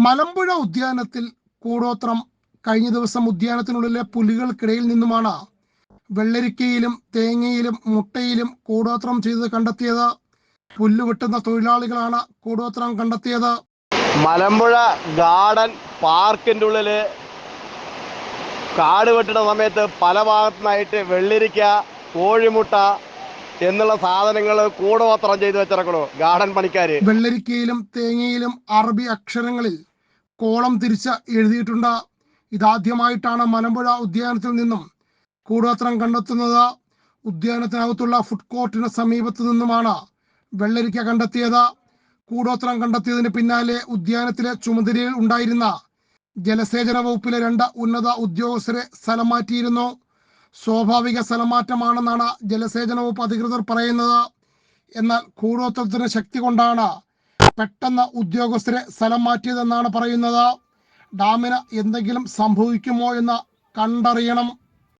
മലമ്പുഴ ഉദ്യാനത്തിൽ കൂടോത്രം കഴിഞ്ഞ ദിവസം ഉദ്യാനത്തിനുള്ളിലെ പുലികൾക്കിടയിൽ നിന്നുമാണ് വെള്ളരിക്കയിലും തേങ്ങയിലും മുട്ടയിലും കൂടോത്രം ചെയ്ത് കണ്ടെത്തിയത്. പുല്ല് വെട്ടുന്ന തൊഴിലാളികളാണ് കൂടോത്രം കണ്ടെത്തിയത്. മലമ്പുഴ ഗാർഡൻ പാർക്കിൻ്റെ ഉള്ളിൽ കാട് വെട്ടുന്ന സമയത്ത് പല ഭാഗത്തുനിന്നായിട്ട് വെള്ളരിക്ക, കോഴിമുട്ട എന്നുള്ള സാധനങ്ങൾ കൂടോത്രം ചെയ്ത് വെച്ചിറക്കണു ഗാർഡൻ പണിക്കാർ. വെള്ളരിക്കയിലും തേങ്ങയിലും അറബി അക്ഷരങ്ങളിൽ കോളം തിരിച്ച് എഴുതിയിട്ടുണ്ട്. ഇതാദ്യമായിട്ടാണ് മലമ്പുഴ ഉദ്യാനത്തിൽ നിന്നും കൂടോത്രം കണ്ടെത്തുന്നത്. ഉദ്യാനത്തിനകത്തുള്ള ഫുഡ് കോർട്ടിന് സമീപത്തു നിന്നുമാണ് വെള്ളരിക്ക കണ്ടെത്തിയത്. കൂടോത്രം കണ്ടെത്തിയതിന് പിന്നാലെ ഉദ്യാനത്തിലെ ചുമതലയിൽ ഉണ്ടായിരുന്ന ജലസേചന വകുപ്പിലെ 2 ഉന്നത ഉദ്യോഗസ്ഥരെ സ്ഥലം മാറ്റിയിരുന്നു. സ്വാഭാവിക സ്ഥലമാറ്റമാണെന്നാണ് ജലസേചന വകുപ്പ് അധികൃതർ പറയുന്നത്. എന്നാൽ കൂടോത്രത്തിന് ശക്തി കൊണ്ടാണ് പെട്ടെന്ന് ഉദ്യോഗസ്ഥരെ സ്ഥലം മാറ്റിയതെന്നാണ് പറയുന്നത്. ഡാമിന് എന്തെങ്കിലും സംഭവിക്കുമോ എന്ന് കണ്ടറിയണം.